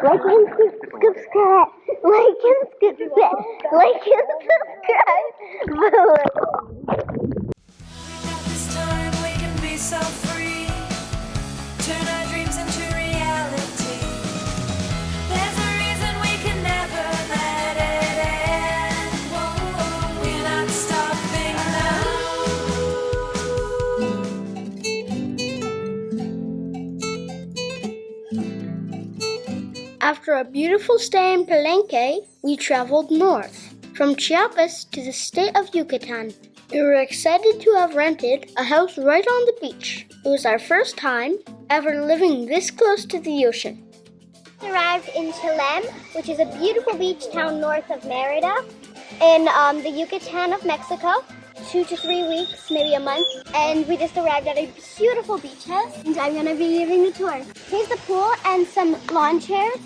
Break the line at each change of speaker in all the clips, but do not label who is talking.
Like and subscribe. Like and subscribe. Like and subscribe.
This time we can be so free. Turn our dreams into reality. There's a reason we can never let it end. We're not stopping now.
After a beautiful stay in Palenque, we traveled north, from Chiapas to the state of Yucatan. We were excited to have rented a house right on the beach. It was our first time ever living this close to the ocean.
We arrived in Chelem, which is a beautiful beach town north of Merida, in the Yucatan of Mexico. 2 to 3 weeks, maybe a month, and we just arrived at a beautiful beach house, and I'm gonna be giving the tour. Here's the pool and some lawn chairs.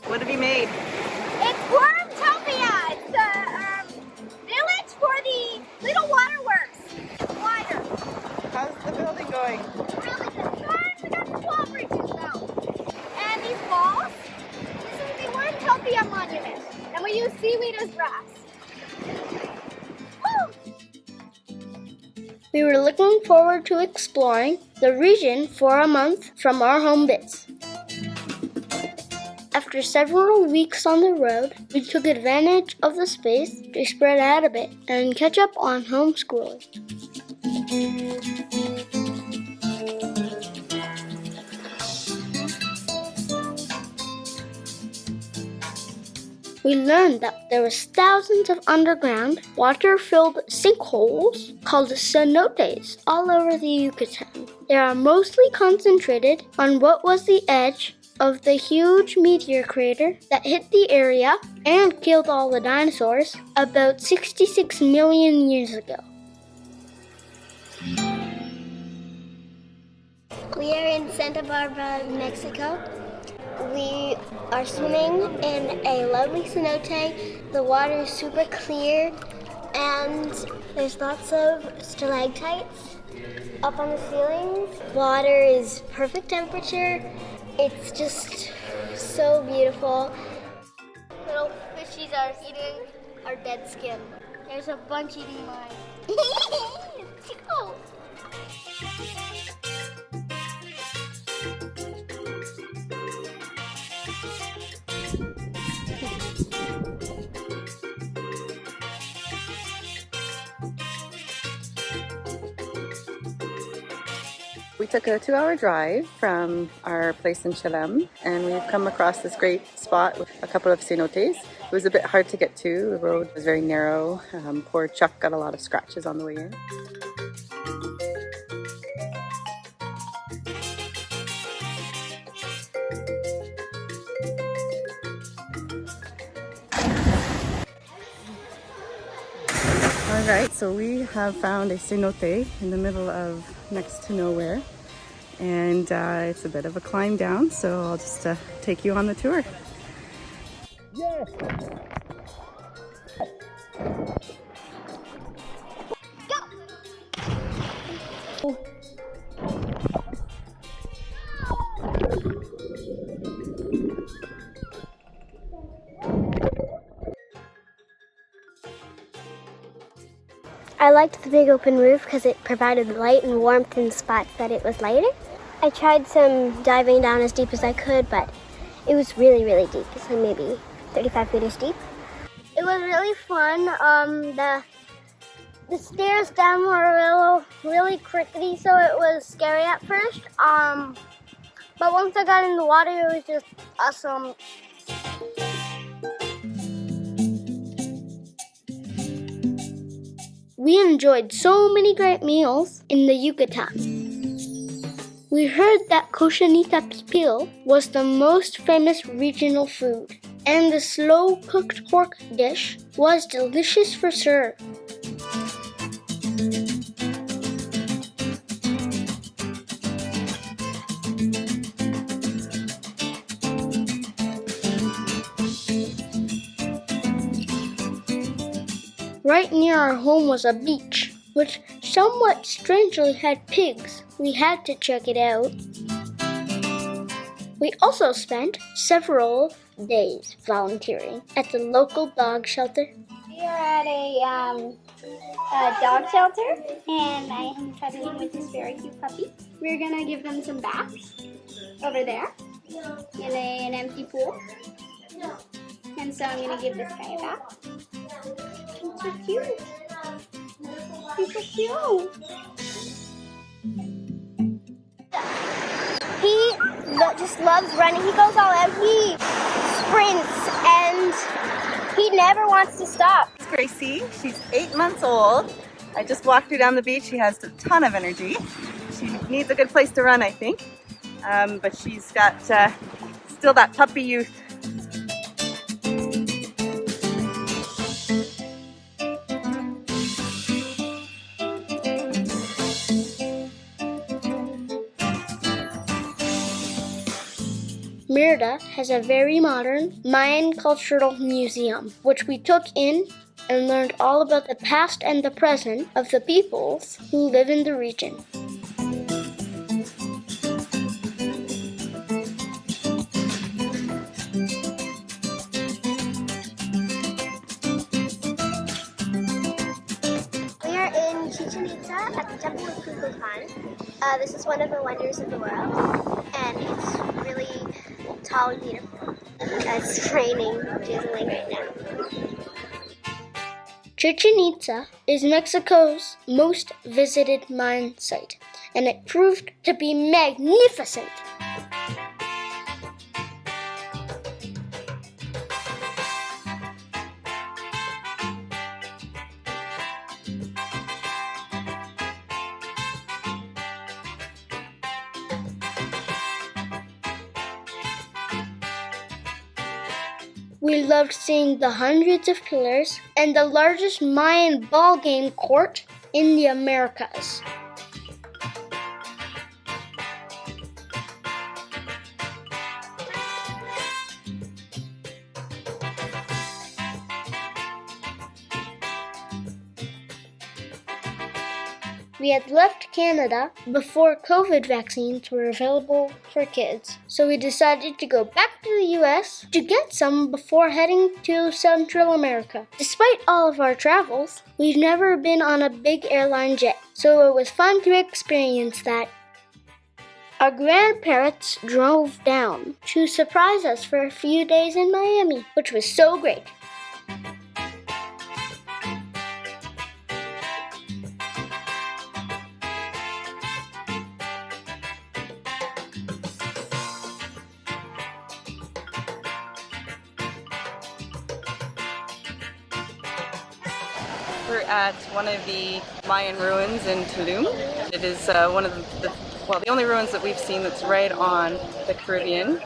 What have you made?
It's Wormtopia! It's a village for the little waterworks. Water.
How's the building going?
Really good. We got the wall bridges though. And these walls, this is the Wormtopia monument. And we use seaweed as grass. Woo!
We were looking forward to exploring the region for a month from our home base. After several weeks on the road, we took advantage of the space to spread out a bit and catch up on homeschooling. We learned that there was thousands of underground, water-filled sinkholes called cenotes all over the Yucatan. They are mostly concentrated on what was the edge of the huge meteor crater that hit the area and killed all the dinosaurs about 66 million years ago.
We are in Santa Barbara, Mexico. We are swimming in a lovely cenote. The water is super clear and there's lots of stalactites up on the ceilings. Water is perfect temperature. It's just so beautiful. Little fishies are eating our dead skin. There's a bunch eating mine. It's too cool.
We took a 2-hour drive from our place in Chelem, and we've come across this great spot with a couple of cenotes. It was a bit hard to get to. The road was very narrow. Poor Chuck got a lot of scratches on the way in. Alright, so we have found a cenote in the middle of next to nowhere, and it's a bit of a climb down, so I'll just take you on the tour.
Yes. Go. I liked the big open roof because it provided light and warmth in spots that it was lighter. I tried some diving down as deep as I could, but it was really, really deep. It's like maybe 35 meters deep. It was really fun. The stairs down were really crickety, so it was scary at first. But once I got in the water, it was just awesome.
We enjoyed so many great meals in the Yucatan. We heard that cochinita pipill was the most famous regional food, and the slow-cooked pork dish was delicious for serve. Right near our home was a beach, which somewhat strangely had pigs. We had to check it out. We also spent several days volunteering at the local dog shelter.
We are at a dog shelter, and I am cuddling with this very cute puppy. We're gonna give them some baths over there in an empty pool. And so I'm gonna give this guy a bath. He's so cute. He's so cute. He just loves running. He goes all out. He sprints and he never wants to stop.
It's Gracie. She's 8 months old. I just walked her down the beach. She has a ton of energy. She needs a good place to run, I think. But she's got still that puppy youth.
Mérida has a very modern Mayan cultural museum, which we took in and learned all about the past and the present of the peoples who live in the region.
We are in Chichen Itza at the Temple of Yucatan. This is one of the wonders of the world, and it's really tall and beautiful. It's raining, drizzling right now.
Chichen Itza is Mexico's most visited Mayan site, and it proved to be magnificent. We loved seeing the hundreds of pillars and the largest Mayan ball game court in the Americas. We had left Canada before COVID vaccines were available for kids, so we decided to go back to the US to get some before heading to Central America. Despite all of our travels, we've never been on a big airline jet, so it was fun to experience that. Our grandparents drove down to surprise us for a few days in Miami, which was so great.
We're at one of the Mayan ruins in Tulum. It is one of the only ruins that we've seen that's right on the Caribbean.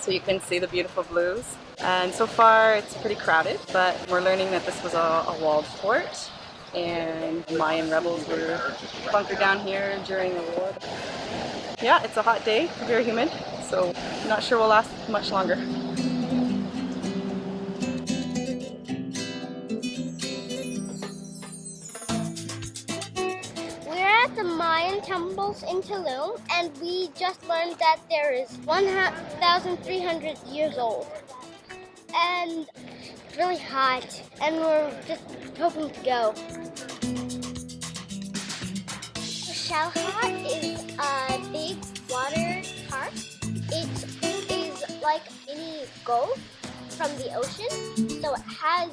So you can see the beautiful blues. And so far it's pretty crowded, but we're learning that this was a walled fort and Mayan rebels were bunkered down here during the war. Yeah, it's a hot day, very humid, so not sure we'll last much longer.
The Mayan temples in Chelem, and we just learned that there is 1,300 years old. And it's really hot, and we're just hoping to go. Shell hot is a big water park. It is like a mini gulf from the ocean, so it has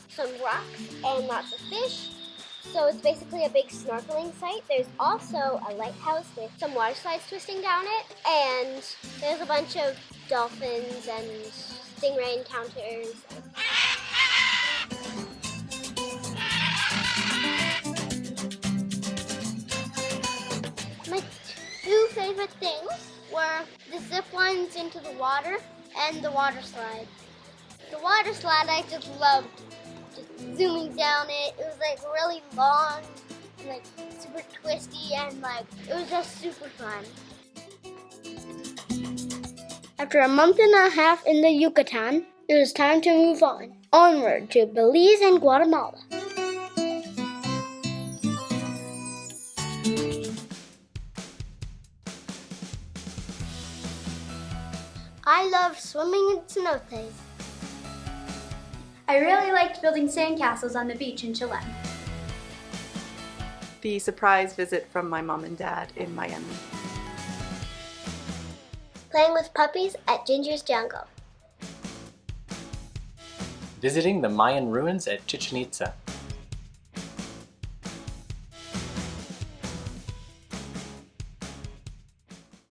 some rocks and lots of fish. So it's basically a big snorkeling site. There's also a lighthouse with some water slides twisting down it. And there's a bunch of dolphins and stingray encounters. My two favorite things were the zip lines into the water and the water slide. The water slide I just loved. Just zooming down it. It was like really long and like super twisty and like it was just super fun.
After a month and a half in the Yucatan, it was time to move onward to Belize and Guatemala. I love swimming in cenotes.
I really liked building sandcastles on the beach in Chelem.
The surprise visit from my mom and dad in Miami.
Playing with puppies at Ginger's Jungle.
Visiting the Mayan ruins at Chichen Itza.